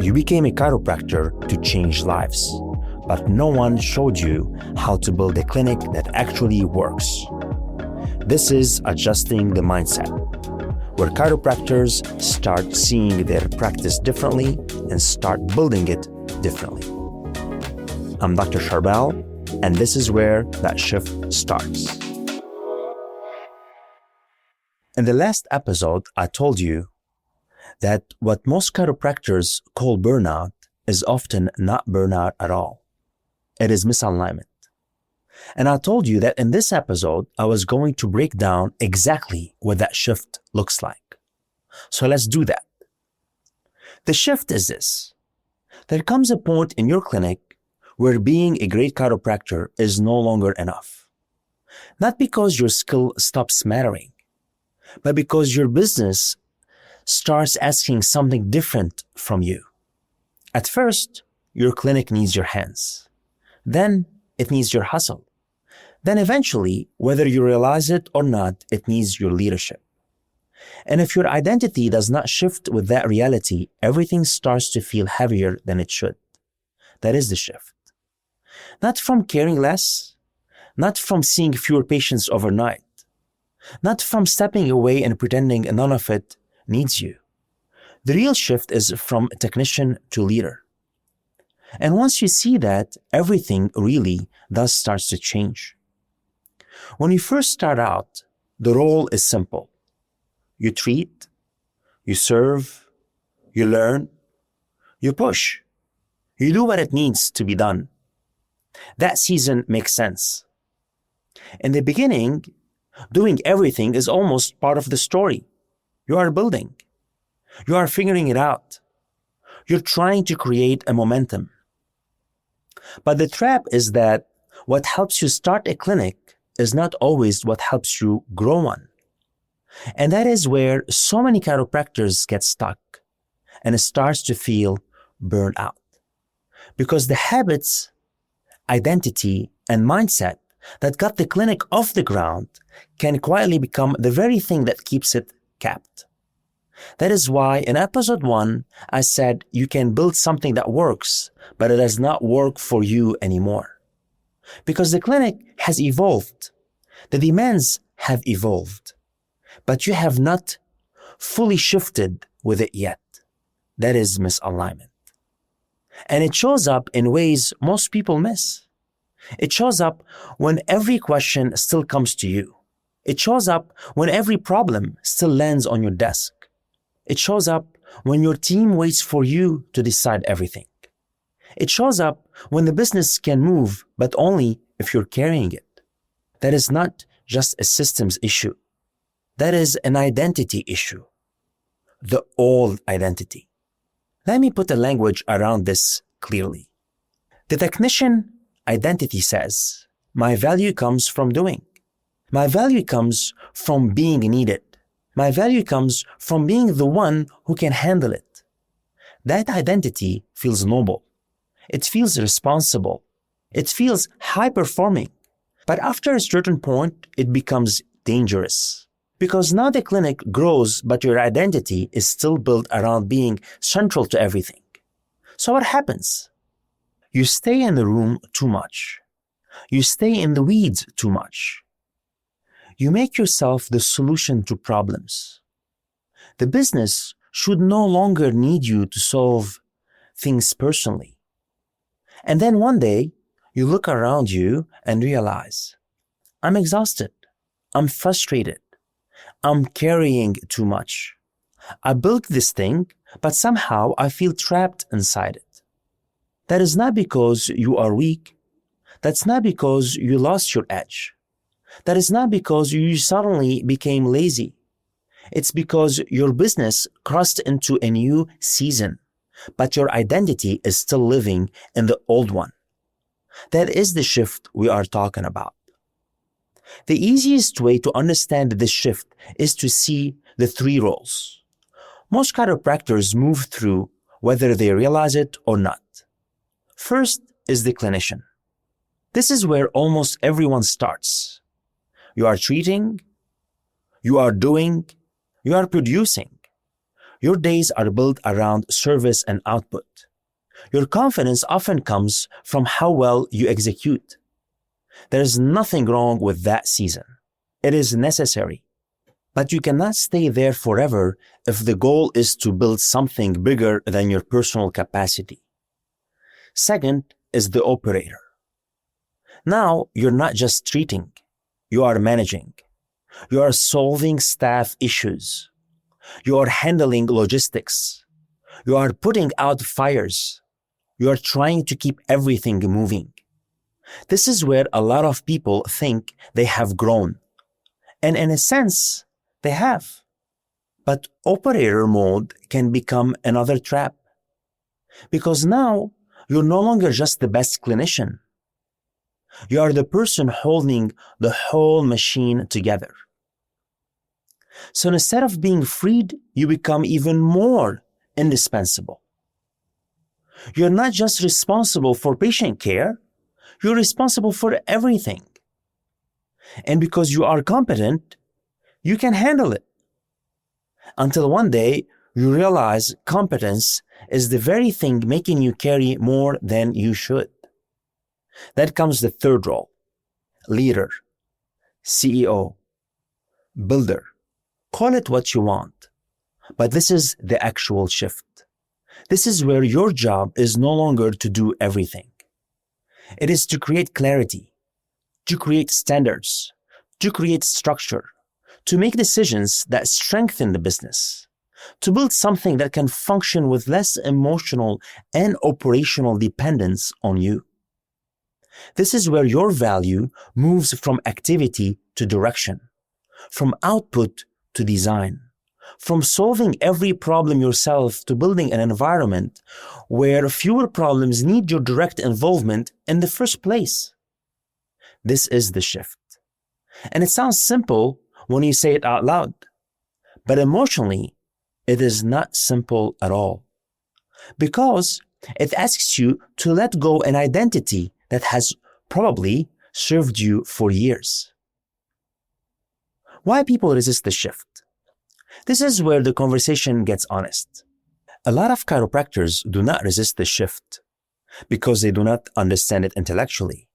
You became a chiropractor to change lives, but no one showed you how to build a clinic that actually works. This is Adjusting the Mindset, where chiropractors start seeing their practice differently and start building it differently. I'm Dr. Charbel, and this is where that shift starts. In the last episode, I told you that what most chiropractors call burnout is often not burnout at all. It is misalignment. And I told you that in this episode, I was going to break down exactly what that shift looks like. So let's do that. The shift is this. There comes a point in your clinic where being a great chiropractor is no longer enough. Not because your skill stops mattering, but because your business starts asking something different from you. At first, your clinic needs your hands. Then it needs your hustle. Then eventually, whether you realize it or not, it needs your leadership. And if your identity does not shift with that reality, everything starts to feel heavier than it should. That is the shift. Not from caring less, not from seeing fewer patients overnight, not from stepping away and pretending none of it needs you. The real shift is from technician to leader. And once you see that, everything really does starts to change. When you first start out, the role is simple. You treat, you serve, you learn, you push. You do what it needs to be done. That season makes sense. In the beginning, doing everything is almost part of the story. You are building. You are figuring it out. You're trying to create a momentum. But the trap is that what helps you start a clinic is not always what helps you grow one. And that is where so many chiropractors get stuck and it starts to feel burned out. Because the habits, identity, and mindset that got the clinic off the ground can quietly become the very thing that keeps it capped. That is why in episode 1, I said you can build something that works, but it does not work for you anymore. Because the clinic has evolved. The demands have evolved. But you have not fully shifted with it yet. That is misalignment. And it shows up in ways most people miss. It shows up when every question still comes to you. It shows up when every problem still lands on your desk. It shows up when your team waits for you to decide everything. It shows up when the business can move, but only if you're carrying it. That is not just a systems issue. That is an identity issue. The old identity. Let me put the language around this clearly. The technician identity says, my value comes from doing. My value comes from being needed. My value comes from being the one who can handle it. That identity feels noble. It feels responsible. It feels high-performing. But after a certain point, it becomes dangerous. Because now the clinic grows, but your identity is still built around being central to everything. So what happens? You stay in the room too much. You stay in the weeds too much. You make yourself the solution to problems. The business should no longer need you to solve things personally. And then one day, you look around you and realize, I'm exhausted. I'm frustrated. I'm carrying too much. I built this thing, but somehow I feel trapped inside it. That is not because you are weak. That's not because you lost your edge. That is not because you suddenly became lazy. It's because your business crossed into a new season, but your identity is still living in the old one. That is the shift we are talking about. The easiest way to understand this shift is to see the 3 roles. Most chiropractors move through whether they realize it or not. First is the clinician. This is where almost everyone starts. You are treating, you are doing, you are producing. Your days are built around service and output. Your confidence often comes from how well you execute. There is nothing wrong with that season. It is necessary. But you cannot stay there forever if the goal is to build something bigger than your personal capacity. Second is the operator. Now, you're not just treating, you are managing. You are solving staff issues. You are handling logistics. You are putting out fires. You are trying to keep everything moving. This is where a lot of people think they have grown. And in a sense, they have. But operator mode can become another trap. Because now, you're no longer just the best clinician. You are the person holding the whole machine together. So instead of being freed, you become even more indispensable. You're not just responsible for patient care, you're responsible for everything. And because you are competent, you can handle it. Until one day, you realize competence is the very thing making you carry more than you should. Then comes the third role: leader, CEO, builder. Call it what you want. But this is the actual shift. This is where your job is no longer to do everything. It is to create clarity, to create standards, to create structure, to make decisions that strengthen the business, to build something that can function with less emotional and operational dependence on you. This is where your value moves from activity to direction, from output to design, from solving every problem yourself to building an environment where fewer problems need your direct involvement in the first place. This is the shift. And it sounds simple when you say it out loud, but emotionally, it is not simple at all. Because it asks you to let go an identity that has probably served you for years. Why people resist the shift? This is where the conversation gets honest. A lot of chiropractors do not resist the shift because they do not understand it intellectually.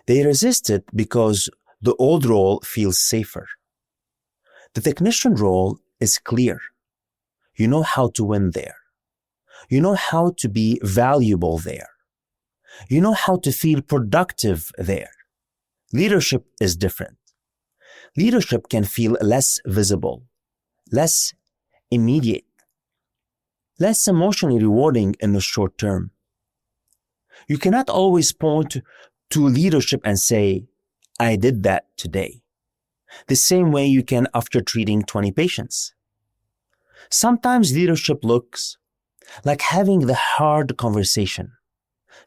They resist it because the old role feels safer. The technician role is clear. You know how to win there. You know how to be valuable there. You know how to feel productive there. Leadership is different. Leadership can feel less visible, less immediate, less emotionally rewarding in the short term. You cannot always point to leadership and say, I did that today, the same way you can after treating 20 patients. Sometimes leadership looks like having the hard conversation.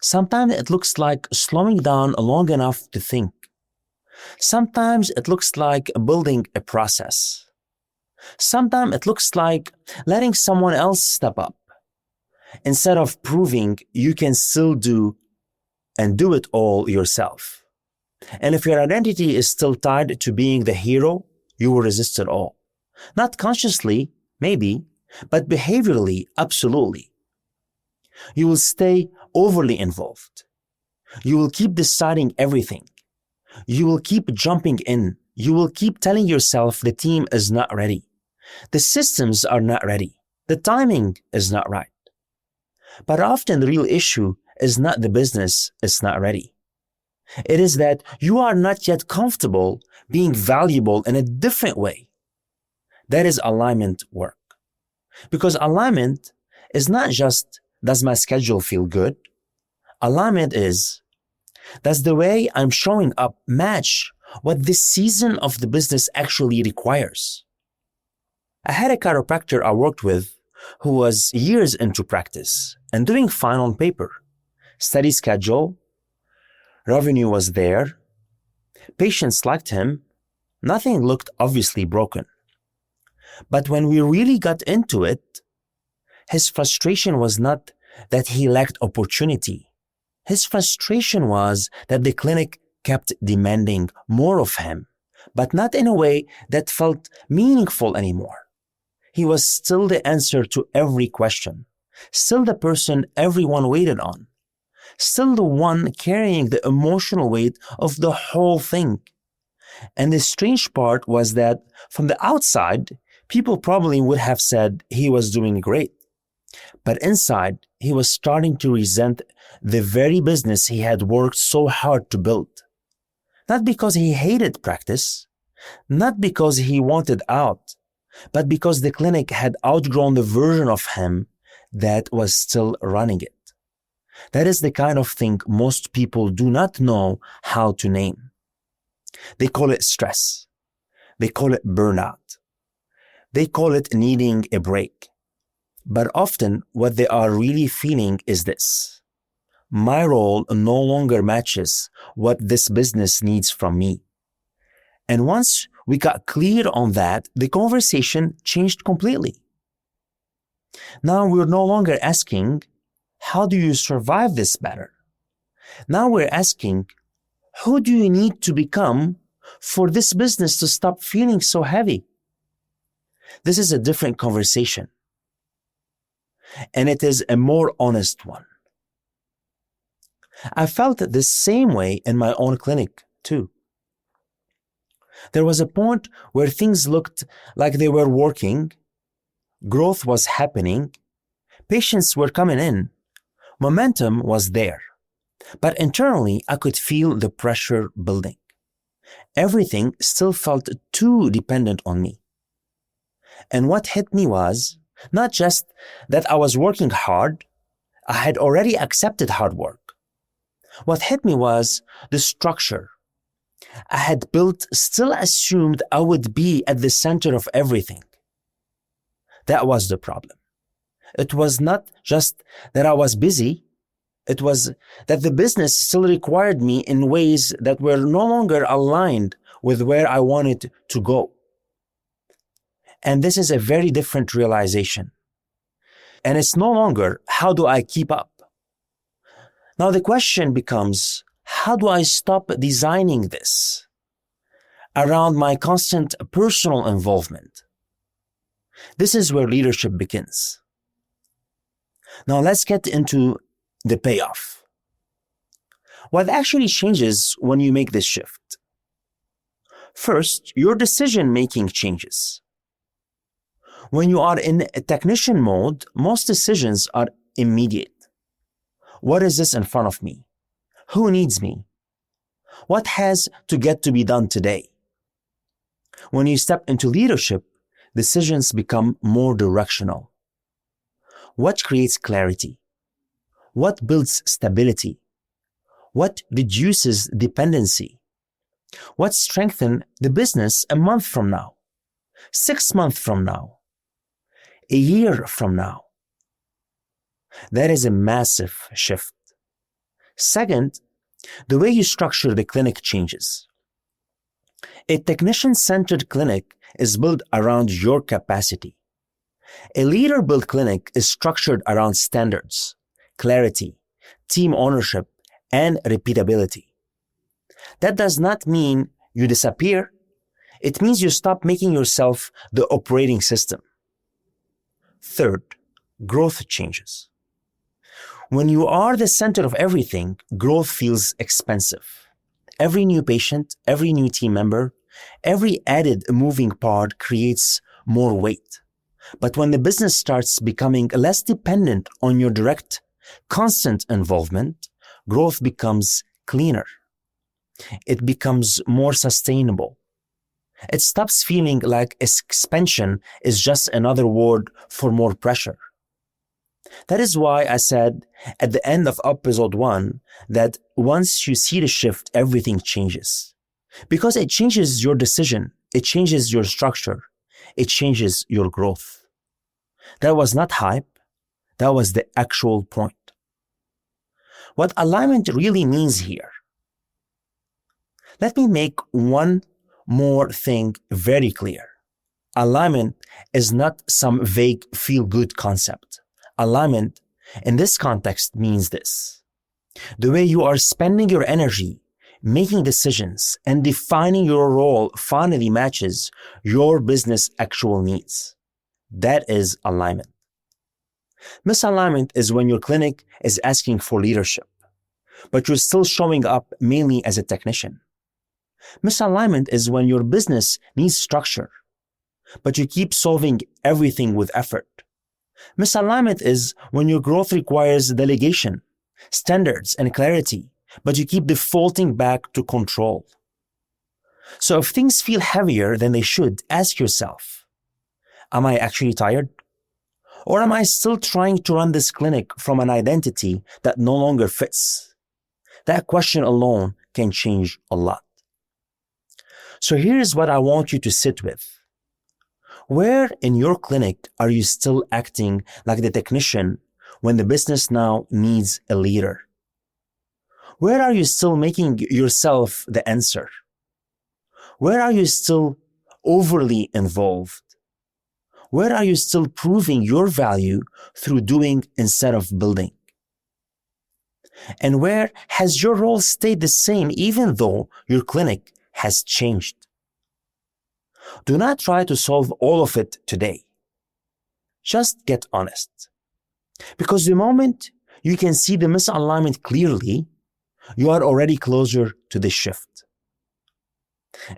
Sometimes it looks like slowing down long enough to think. Sometimes it looks like building a process. Sometimes it looks like letting someone else step up instead of proving you can still do and do it all yourself. And if your identity is still tied to being the hero, you will resist it all. Not consciously, maybe, but behaviorally, absolutely. You will stay overly involved. You will keep deciding everything. You will keep jumping in. You will keep telling yourself the team is not ready. The systems are not ready. The timing is not right. But often the real issue is not the business is not ready. It is that you are not yet comfortable being valuable in a different way. That is alignment work. Because alignment is not just, does my schedule feel good? Alignment is, does the way I'm showing up match what this season of the business actually requires? I had a chiropractor I worked with who was years into practice and doing fine on paper. Steady schedule, revenue was there, patients liked him, nothing looked obviously broken. But when we really got into it, his frustration was not that he lacked opportunity. His frustration was that the clinic kept demanding more of him, but not in a way that felt meaningful anymore. He was still the answer to every question, still the person everyone waited on, still the one carrying the emotional weight of the whole thing. And the strange part was that from the outside, people probably would have said he was doing great. But inside, he was starting to resent the very business he had worked so hard to build. Not because he hated practice, not because he wanted out, but because the clinic had outgrown the version of him that was still running it. That is the kind of thing most people do not know how to name. They call it stress. They call it burnout. They call it needing a break. But often what they are really feeling is this: my role no longer matches what this business needs from me. And once we got clear on that, the conversation changed completely. Now we're no longer asking, how do you survive this better? Now we're asking, who do you need to become for this business to stop feeling so heavy? This is a different conversation. And it is a more honest one. I felt the same way in my own clinic too. There was a point where things looked like they were working, growth was happening, patients were coming in, momentum was there. But internally, I could feel the pressure building. Everything still felt too dependent on me. And what hit me was not just that I was working hard, I had already accepted hard work. What hit me was the structure I had built still assumed I would be at the center of everything. That was the problem. It was not just that I was busy, it was that the business still required me in ways that were no longer aligned with where I wanted to go. And this is a very different realization. And it's no longer, how do I keep up? Now the question becomes, how do I stop designing this around my constant personal involvement? This is where leadership begins. Now let's get into the payoff. What actually changes when you make this shift? First, your decision-making changes. When you are in a technician mode, most decisions are immediate. What is this in front of me? Who needs me? What has to get to be done today? When you step into leadership, decisions become more directional. What creates clarity? What builds stability? What reduces dependency? What strengthens the business a month from now, 6 months from now, a year from now? That is a massive shift. Second, the way you structure the clinic changes. A technician-centered clinic is built around your capacity. A leader-built clinic is structured around standards, clarity, team ownership, and repeatability. That does not mean you disappear. It means you stop making yourself the operating system. Third, growth changes. When you are the center of everything, growth feels expensive. Every new patient, every new team member, every added moving part creates more weight. But when the business starts becoming less dependent on your direct, constant involvement, growth becomes cleaner. It becomes more sustainable. It stops feeling like expansion is just another word for more pressure. That is why I said at the end of episode 1 that once you see the shift, everything changes. Because it changes your decision, it changes your structure, it changes your growth. That was not hype, that was the actual point. What alignment really means here. Let me make one more thing very clear. Alignment is not some vague feel-good concept. Alignment in this context means this: the way you are spending your energy, making decisions, and defining your role finally matches your business' actual needs. That is alignment. Misalignment is when your clinic is asking for leadership, but you're still showing up mainly as a technician. Misalignment is when your business needs structure, but you keep solving everything with effort. Misalignment is when your growth requires delegation, standards, and clarity, but you keep defaulting back to control. So if things feel heavier than they should, ask yourself, am I actually tired? Or am I still trying to run this clinic from an identity that no longer fits? That question alone can change a lot. So here's what I want you to sit with. Where in your clinic are you still acting like the technician when the business now needs a leader? Where are you still making yourself the answer? Where are you still overly involved? Where are you still proving your value through doing instead of building? And where has your role stayed the same even though your clinic has changed? Do not try to solve all of it today. Just get honest. Because the moment you can see the misalignment clearly, you are already closer to the shift.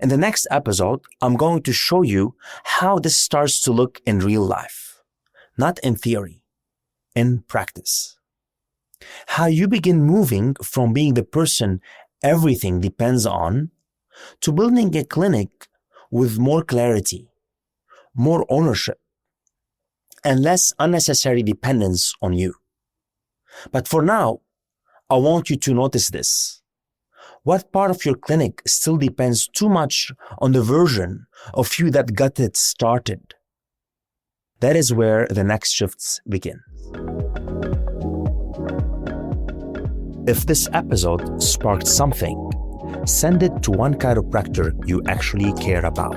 In the next episode, I'm going to show you how this starts to look in real life, not in theory, in practice. How you begin moving from being the person everything depends on to building a clinic with more clarity, more ownership, and less unnecessary dependence on you. But for now, I want you to notice this. What part of your clinic still depends too much on the version of you that got it started? That is where the next shifts begin. If this episode sparked something, send it to one chiropractor you actually care about.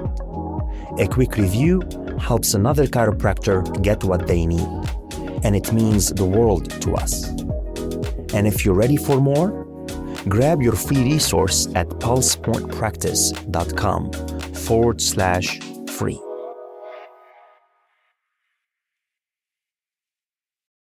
A quick review helps another chiropractor get what they need, and it means the world to us. And if you're ready for more, grab your free resource at pulsepointpractice.com/free.